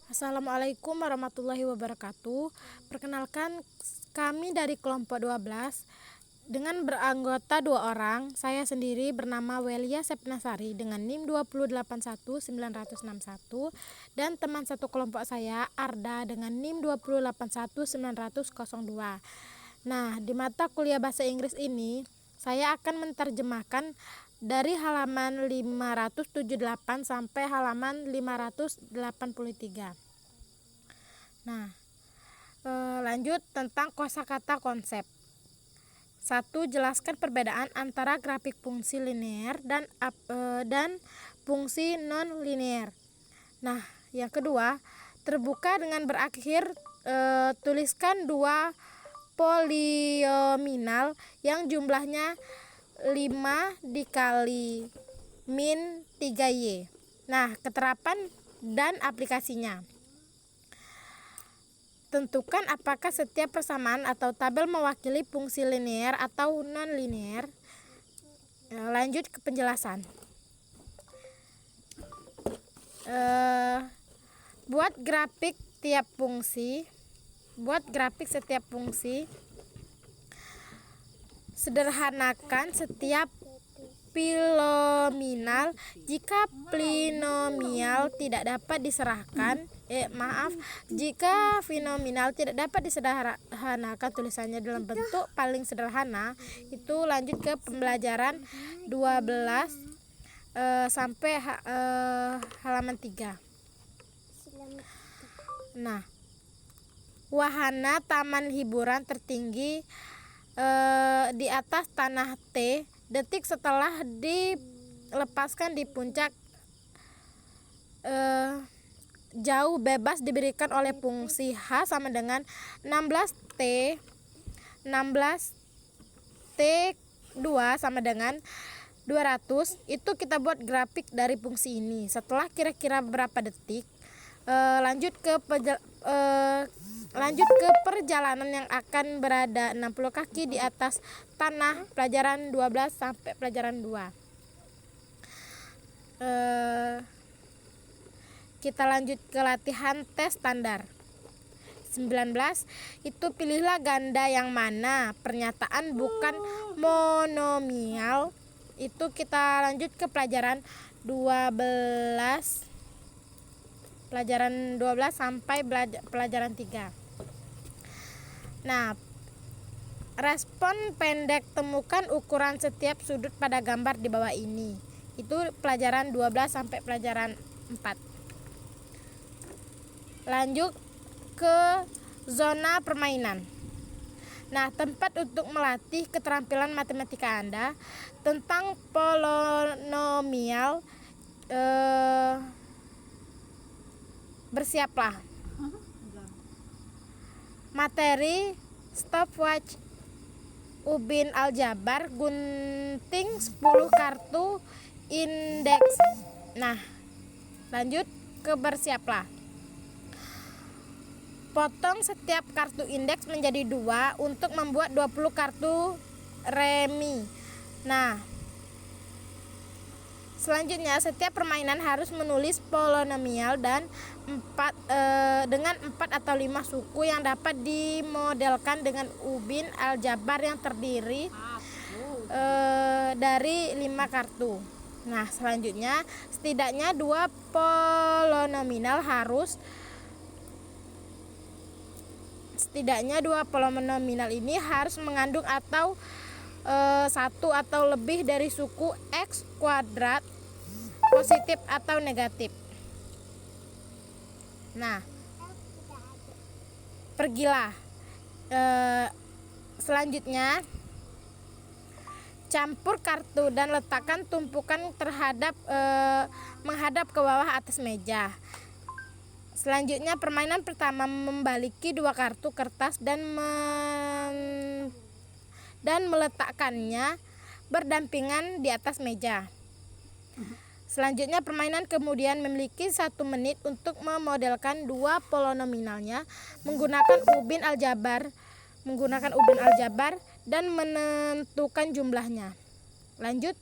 Assalamualaikum warahmatullahi wabarakatuh. Perkenalkan, kami dari kelompok 12 dengan beranggota 2 orang. Saya sendiri bernama Welia Sepnasari dengan NIM 2811961 dan teman satu kelompok saya Arda dengan NIM 2819002. Nah, di mata kuliah bahasa Inggris ini saya akan menerjemahkan dari halaman 578 sampai halaman 583. Nah, lanjut tentang kosakata konsep. 1. Jelaskan perbedaan antara grafik fungsi linear dan fungsi non-linear. Nah, yang kedua, terbuka dengan berakhir tuliskan dua polinominal yang jumlahnya 5 dikali min 3y. Nah, keterapan dan aplikasinya. Tentukan apakah setiap persamaan atau tabel mewakili fungsi linear atau non-linear. Lanjut ke penjelasan. Buat grafik setiap fungsi. Sederhanakan setiap polinomial. Jika polinomial tidak dapat jika fenominal tidak dapat disederhanakan tulisannya dalam bentuk paling sederhana, itu lanjut ke pembelajaran 12 sampai halaman 3. Nah, wahana taman hiburan tertinggi di atas tanah T detik setelah dilepaskan di puncak jauh bebas diberikan oleh fungsi H sama dengan 16T 2 sama dengan 200. Itu kita buat grafik dari fungsi ini. Setelah kira-kira berapa detik, lanjut ke perjalanan yang akan berada 60 kaki di atas tanah, pelajaran 12 sampai pelajaran 2. Kita lanjut ke latihan tes standar 19. Itu pilihlah ganda yang mana pernyataan bukan monomial. Itu kita lanjut ke pelajaran 12 sampai pelajaran 3. Nah, respon pendek, temukan ukuran setiap sudut pada gambar di bawah ini. Itu pelajaran 12 sampai pelajaran 4. Lanjut ke zona permainan. Nah, tempat untuk melatih keterampilan matematika Anda tentang polinomial. Bersiaplah. Materi stopwatch, ubin aljabar, gunting 10 kartu indeks. Nah, lanjut ke bersiaplah. Potong setiap kartu indeks menjadi 2 untuk membuat 20 kartu remi. Nah, selanjutnya setiap permainan harus menulis polinomial dan dengan 4 atau 5 suku yang dapat dimodelkan dengan ubin aljabar yang terdiri dari 5 kartu. Nah, selanjutnya setidaknya 2 polinomial ini harus mengandung atau 1 atau lebih dari suku X kuadrat positif atau negatif. Nah, pergilah. Selanjutnya, campur kartu dan letakkan tumpukan menghadap ke bawah atas meja. Selanjutnya, permainan pertama membaliki 2 kartu kertas dan meletakkannya berdampingan di atas meja. Selanjutnya, permainan kemudian memiliki 1 menit untuk memodelkan 2 polinomialnya menggunakan ubin aljabar dan menentukan jumlahnya. Lanjut,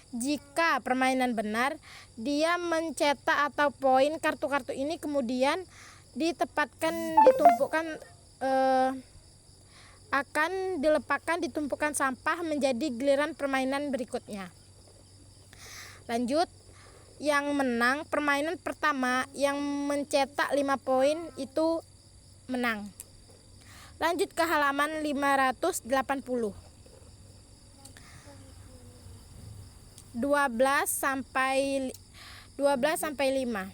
Jika permainan benar, dia mencetak atau poin kartu-kartu ini kemudian akan dilepaskan di tumpukan sampah menjadi giliran permainan berikutnya. Lanjut, yang menang permainan pertama yang mencetak 5 poin itu menang. Lanjut ke halaman 580. 12 sampai 5.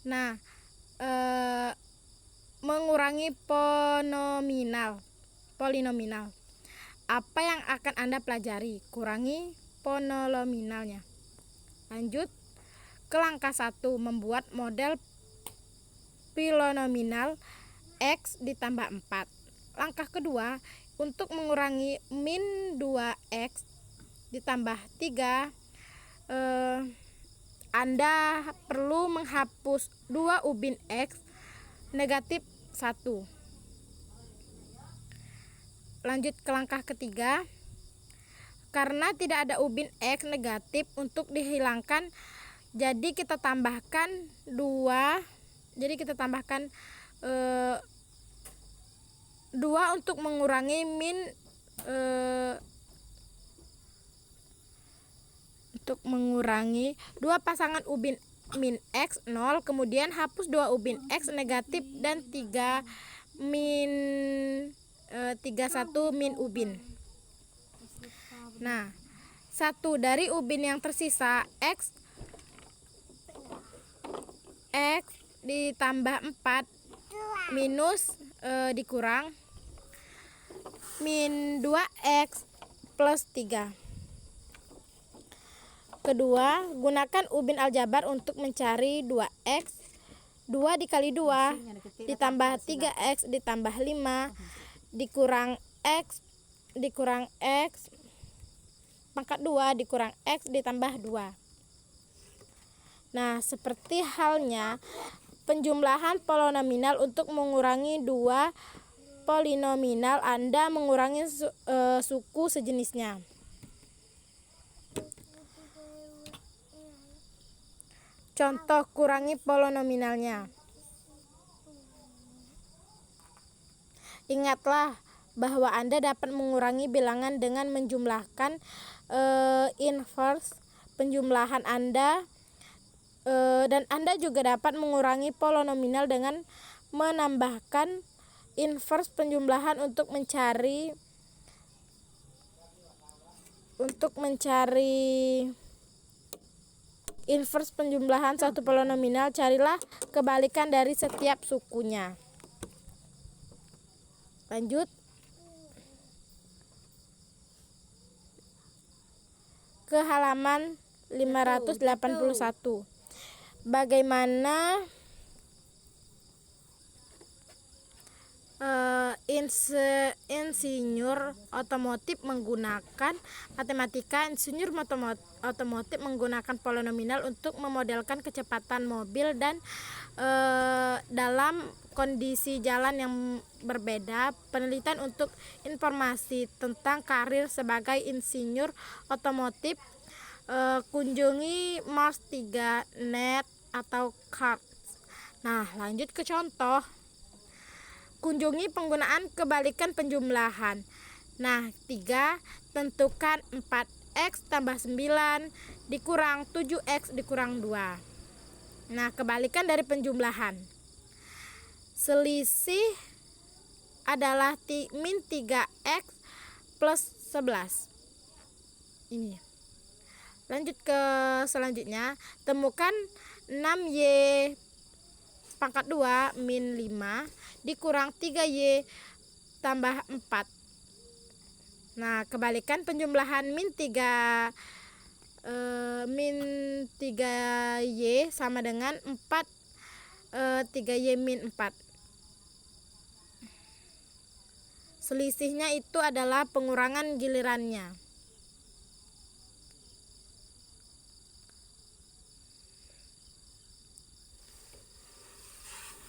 Nah, mengurangi polinomial. Apa yang akan Anda pelajari? Kurangi polinomialnya. Lanjut ke langkah 1, membuat model polinomial X ditambah 4. Langkah kedua, untuk mengurangi min 2X ditambah 3, Anda perlu menghapus 2 ubin X negatif 1. Lanjut ke langkah ketiga, karena tidak ada ubin X negatif untuk dihilangkan, jadi kita tambahkan 2. Jadi kita tambahkan 2 untuk mengurangi untuk mengurangi 2 pasangan ubin min X 0, kemudian hapus 2 ubin X negatif dan 3 min 31 min ubin. Nah, 1 dari ubin yang tersisa X ditambah 4 minus dikurang min 2X plus 3. Kedua, gunakan ubin aljabar untuk mencari 2X. 2 dikali 2 ditambah 3X ditambah 5 dikurang X pangkat 2 dikurang X ditambah 2. Nah, seperti halnya penjumlahan polinomial, untuk mengurangi 2 polinomial Anda mengurangi suku sejenisnya. Contoh kurangi polinomialnya. Ingatlah bahwa Anda dapat mengurangi bilangan dengan menjumlahkan inverse penjumlahan Anda, dan Anda juga dapat mengurangi polinomial dengan menambahkan inverse penjumlahan untuk mencari inverse penjumlahan satu polinomial. Carilah kebalikan dari setiap sukunya. Lanjut ke halaman 581. Bagaimana insinyur otomotif menggunakan menggunakan polinomial untuk memodelkan kecepatan mobil dan dalam kondisi jalan yang berbeda. Penelitian untuk informasi tentang karir sebagai insinyur otomotif, kunjungi Mars 3 Net atau CART. Nah, lanjut ke contoh. Kunjungi penggunaan kebalikan penjumlahan. Nah, 3, tentukan 4X tambah 9 dikurang 7X dikurang 2. Nah, kebalikan dari penjumlahan. Selisih adalah min 3X plus 11. Ini. Lanjut ke selanjutnya. Temukan 6Y pangkat 2 min 5 dikurang 3Y tambah 4. Nah, kebalikan penjumlahan min 3Y sama dengan 3Y min 4. Selisihnya itu adalah pengurangan gilirannya.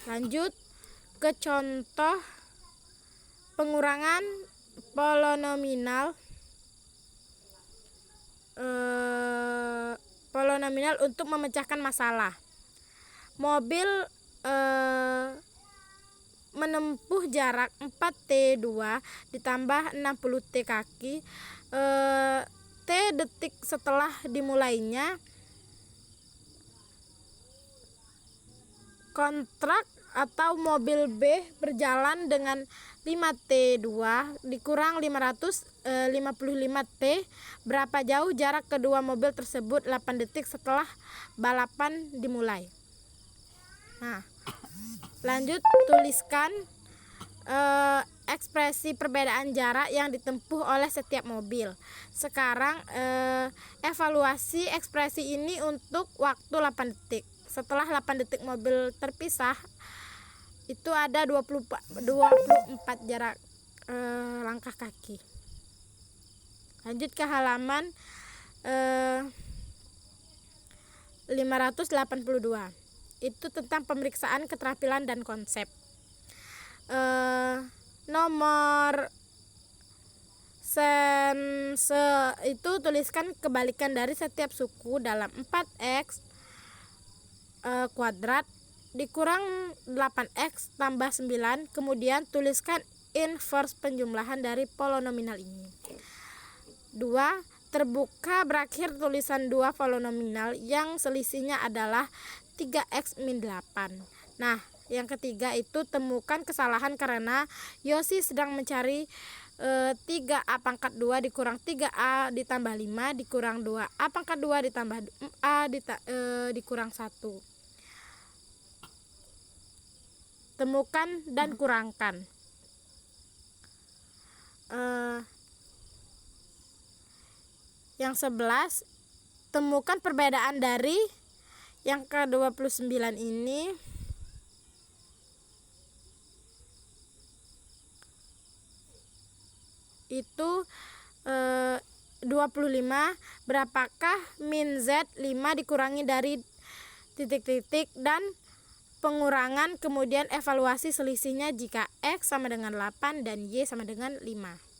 Lanjut ke contoh pengurangan polinomial untuk memecahkan masalah. Mobil menempuh jarak 4T2 ditambah 60T kaki T detik setelah dimulainya kontrak, atau mobil B berjalan dengan 5T2 dikurang 555T. Berapa jauh jarak kedua mobil tersebut 8 detik setelah balapan dimulai. Nah, lanjut tuliskan ekspresi perbedaan jarak yang ditempuh oleh setiap mobil. Sekarang evaluasi ekspresi ini untuk waktu 8 detik. Setelah 8 detik mobil terpisah, itu ada 24 jarak langkah kaki. Lanjut ke halaman 582. Itu tentang pemeriksaan keterampilan dan konsep. Nomor sense itu tuliskan kebalikan dari setiap suku dalam 4x kuadrat dikurang 8x tambah 9. Kemudian tuliskan inverse penjumlahan dari polinomial ini. 2. Terbuka berakhir tulisan dua polinomial yang selisihnya adalah 3x min 8. Nah, yang ketiga itu temukan kesalahan karena Yosi sedang mencari 3a pangkat 2 dikurang 3a ditambah 5 dikurang 2a pangkat 2 ditambah a dikurang 1. Temukan dan kurangkan. Yang 11, temukan perbedaan dari yang ke-29 ini. Itu 25, berapakah min Z 5 dikurangi dari titik-titik dan pengurangan, kemudian evaluasi selisihnya jika X sama dengan 8 dan Y sama dengan 5.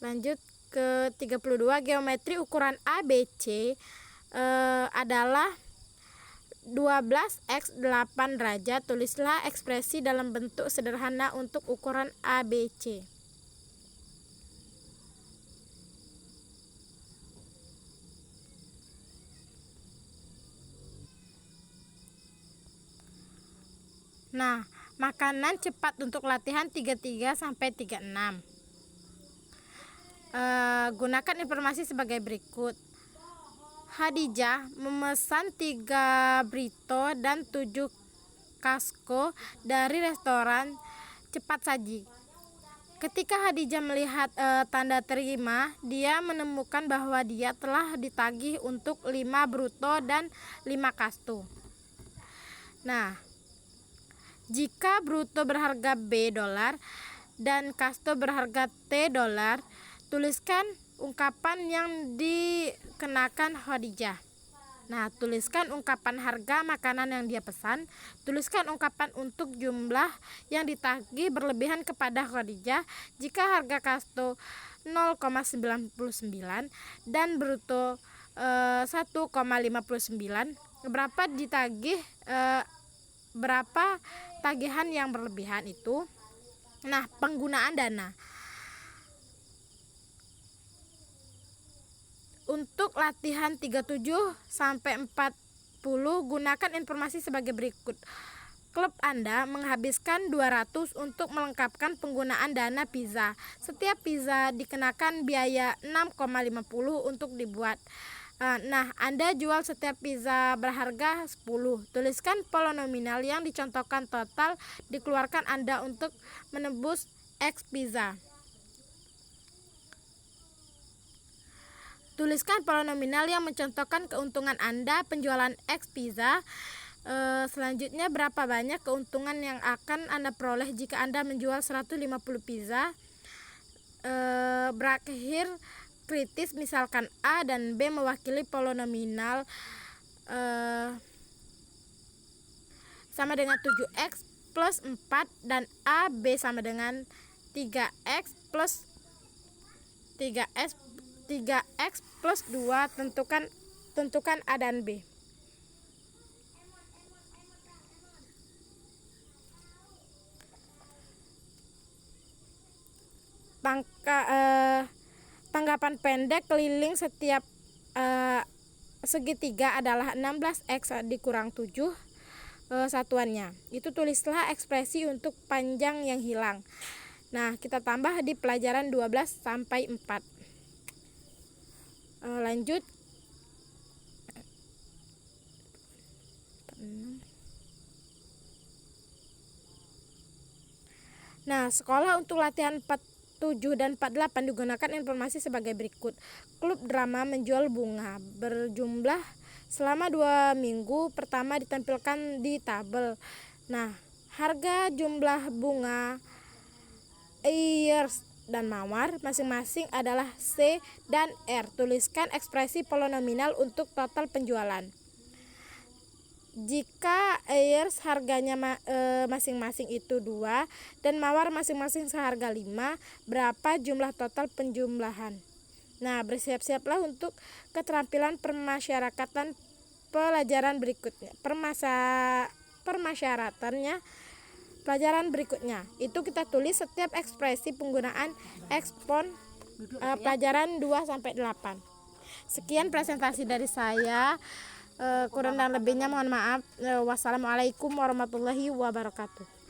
Lanjut ke 32, geometri ukuran ABC adalah 12x 8 derajat. Tulislah ekspresi dalam bentuk sederhana untuk ukuran ABC. Nah, makanan cepat untuk latihan 33 sampai 36. Gunakan informasi sebagai berikut. Hadijah memesan 3 burrito dan 7 kasko dari restoran cepat saji. Ketika Hadijah melihat tanda terima, dia menemukan bahwa dia telah ditagih untuk 5 burrito dan 5 kasto. Nah, jika bruto berharga B dolar dan kasto berharga T dolar, tuliskan ungkapan yang dikenakan Khadijah. Nah, tuliskan ungkapan harga makanan yang dia pesan. Tuliskan ungkapan untuk jumlah yang ditagih berlebihan kepada Khadijah. Jika harga kasto 0,99 dan bruto 1,59, berapa ditagih, berapa tagihan yang berlebihan itu. Nah, penggunaan dana. Untuk latihan 37 sampai 40, gunakan informasi sebagai berikut. Klub Anda menghabiskan 200 untuk melengkapkan penggunaan dana pizza. Setiap pizza dikenakan biaya 6,50 untuk dibuat. Nah, Anda jual setiap pizza berharga 10. Tuliskan polinomial yang dicontohkan total dikeluarkan Anda untuk menebus X pizza. Tuliskan polinomial yang mencontohkan keuntungan Anda penjualan X pizza. Selanjutnya, berapa banyak keuntungan yang akan Anda peroleh jika Anda menjual 150 pizza. Berakhir kritis, misalkan A dan B mewakili polinomial sama dengan 7X plus 4 dan A, B sama dengan 3x plus 2. Tentukan A dan B. Tanggapan pendek keliling setiap segitiga adalah 16x dikurang 7 satuannya. Itu tulislah ekspresi untuk panjang yang hilang. Nah, kita tambah di pelajaran 12 sampai 4. Lanjut. Nah, sekolah untuk latihan 47 dan 48 digunakan informasi sebagai berikut. Klub drama menjual bunga berjumlah selama 2 minggu pertama ditampilkan di tabel. Nah, harga jumlah bunga Ayers dan Mawar masing-masing adalah C dan R. Tuliskan ekspresi polinominal untuk total penjualan. Jika Ayers harganya masing-masing itu 2 dan Mawar masing-masing seharga 5, berapa jumlah total penjumlahan? Nah, bersiap-siaplah untuk keterampilan permasyarakatan pelajaran berikutnya. Permasyaratannya pelajaran berikutnya. Itu kita tulis setiap ekspresi penggunaan ekspon pelajaran 2 sampai 8. Sekian presentasi dari saya. Kurang dan lebihnya mohon maaf. Wassalamualaikum warahmatullahi wabarakatuh.